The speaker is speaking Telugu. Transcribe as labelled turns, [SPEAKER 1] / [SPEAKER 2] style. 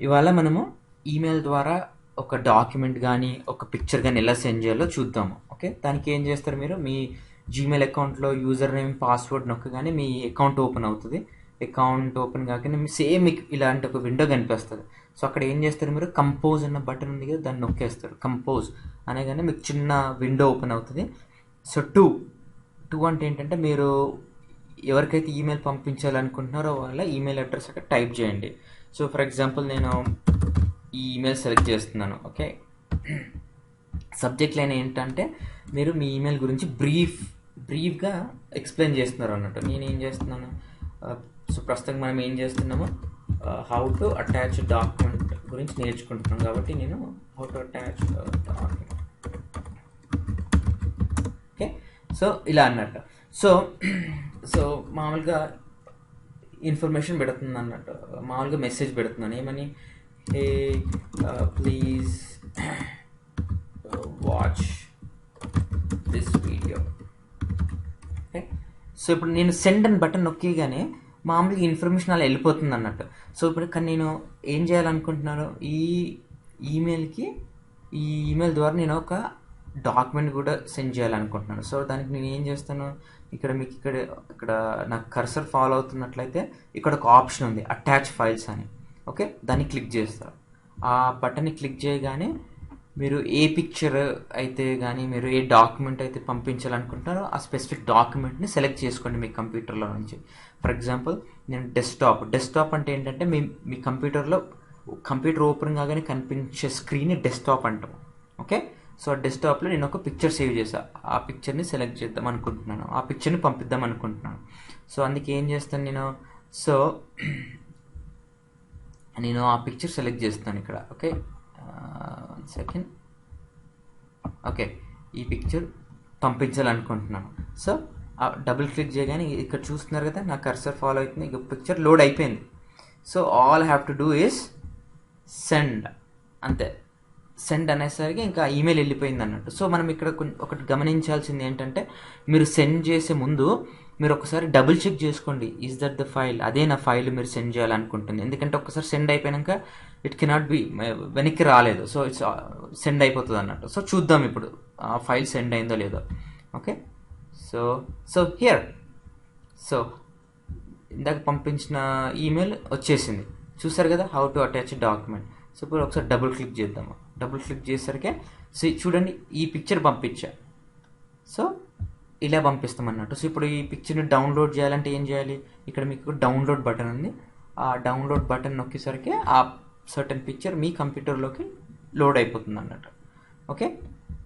[SPEAKER 1] ఇవాళ మనము ఈమెయిల్ ద్వారా ఒక డాక్యుమెంట్ కానీ ఒక పిక్చర్ కానీ ఎలా సెండ్ చేయాలో చూద్దాము. ఓకే, దానికి ఏం చేస్తారు, మీరు మీ జీమెయిల్ అకౌంట్లో యూజర్ నేమ్ పాస్వర్డ్ నొక్కగానే మీ అకౌంట్ ఓపెన్ అవుతుంది. అకౌంట్ ఓపెన్ కాగానే మీ సేమ్ మీకు ఇలాంటి ఒక విండో కనిపిస్తుంది. సో అక్కడ ఏం చేస్తారు, మీరు కంపోజ్ అన్న బటన్ ఉంది కదా, దాన్ని నొక్కేస్తారు. కంపోజ్ అనగానే మీకు చిన్న విండో ఓపెన్ అవుతుంది. సో టూ అంటే ఏంటంటే, మీరు ఎవరికైతే ఈమెయిల్ పంపించాలనుకుంటున్నారో వాళ్ళ ఈమెయిల్ అడ్రస్ అక్కడ టైప్ చేయండి. సో ఫర్ ఎగ్జాంపుల్ నేను ఈ ఈమెయిల్ సెలెక్ట్ చేస్తున్నాను. ఓకే, సబ్జెక్ట్ లైన్ ఏంటంటే మీరు మీ ఈమెయిల్ గురించి బ్రీఫ్గా ఎక్స్ప్లెయిన్ చేస్తున్నారు అన్నట్టు. నేను ఏం చేస్తున్నాను, సో ప్రస్తుతం మనం ఏం చేస్తున్నాము, హౌ టు అటాచ్ డాక్యుమెంట్ గురించి నేర్చుకుంటున్నాం కాబట్టి నేను how to attach document. Okay, so ఇలా అన్నట్టు. సో మామూలుగా ఇన్ఫర్మేషన్ పెడుతుంది అన్నట్టు, మామూలుగా మెసేజ్ పెడుతున్నాను ఏమని, hey please watch this video. Okay, so ఇప్పుడు నేను సెండ్ అని బటన్ నొక్కిగానే మామూలుగా ఇన్ఫర్మేషన్ అలా వెళ్ళిపోతుంది అన్నట్టు. సో ఇప్పుడు కానీ నేను ఏం చేయాలనుకుంటున్నాను, ఈ ఈమెయిల్ ద్వారా నేను ఒక డాక్యుమెంట్ కూడా సెండ్ చేయాలనుకుంటున్నాను. సో దానికి నేను ఏం చేస్తాను, మీకు ఇక్కడ నాకు కర్సర్ ఫాలో అవుతున్నట్లయితే ఇక్కడ ఒక ఆప్షన్ ఉంది, అటాచ్ ఫైల్స్ అని. ఓకే, దాన్ని క్లిక్ చేస్తారు. ఆ బటన్ని క్లిక్ చేయగానే మీరు ఏ పిక్చర్ అయితే కానీ, మీరు ఏ డాక్యుమెంట్ అయితే పంపించాలనుకుంటున్నారో ఆ స్పెసిఫిక్ డాక్యుమెంట్ని సెలెక్ట్ చేసుకోండి మీ కంప్యూటర్లో నుంచి. ఫర్ ఎగ్జాంపుల్ నేను డెస్క్టాప్ అంటే ఏంటంటే మీ కంప్యూటర్లో కంప్యూటర్ ఓపెన్ కాగానే కనిపించే స్క్రీన్ డెస్క్టాప్ అంటాం. ఓకే, సో డెస్క్టాప్లో నేను ఒక పిక్చర్ సేవ్ చేశాను. ఆ పిక్చర్ని సెలెక్ట్ చేద్దాం అనుకుంటున్నాను, ఆ పిక్చర్ని పంపిద్దాం అనుకుంటున్నాను. సో అందుకే ఏం చేస్తాను నేను ఆ పిక్చర్ సెలెక్ట్ చేస్తాను ఇక్కడ. Okay, 1 second. ఓకే, ఈ పిక్చర్ పంపించాలనుకుంటున్నాను. సో డబుల్ క్లిక్ చేయగానే ఇక్కడ చూస్తున్నారు కదా, నా కర్సర్ ఫాలో అవుతుంది, ఇక పిక్చర్ లోడ్ అయిపోయింది. So all have to do is send, అంతే. సెండ్ అనేసరికి ఇంకా ఈమెయిల్ వెళ్ళిపోయింది అన్నట్టు. సో మనం ఇక్కడ ఒకటి గమనించాల్సింది ఏంటంటే, మీరు సెండ్ చేసే ముందు మీరు ఒకసారి డబుల్ చెక్ చేసుకోండి, ఈజ్ దట్ ద ఫైల్, అదే నా ఫైల్ మీరు సెండ్ చేయాలనుకుంటుంది. ఎందుకంటే ఒకసారి సెండ్ అయిపోయాక ఇట్ కెనాట్ బి వెనక్కి రాలేదు, సో ఇట్స్ సెండ్ అయిపోతుంది అన్నట్టు. సో చూద్దాం ఇప్పుడు ఆ ఫైల్ సెండ్ అయిందో లేదో. ఓకే, సో హియర్, సో ఇందాక పంపించిన ఈమెయిల్ వచ్చేసింది, చూసారు కదా, how to attach document. So ఇప్పుడు ఒకసారి డబుల్ క్లిక్ చేద్దాము. డబుల్ క్లిక్ చేసరికి సో చూడండి ఈ పిక్చర్ పంపించా. సో ఇలా పంపిస్తాం అన్నట్టు. సో ఇప్పుడు ఈ పిక్చర్ని డౌన్లోడ్ చేయాలంటే ఏం చేయాలి, ఇక్కడ మీకు డౌన్లోడ్ బటన్ ఉంది. ఆ డౌన్లోడ్ బటన్ నొక్కేసరికి ఆ సర్టన్ పిక్చర్ మీ కంప్యూటర్లోకి లోడ్ అయిపోతుంది అన్నట్టు. ఓకే,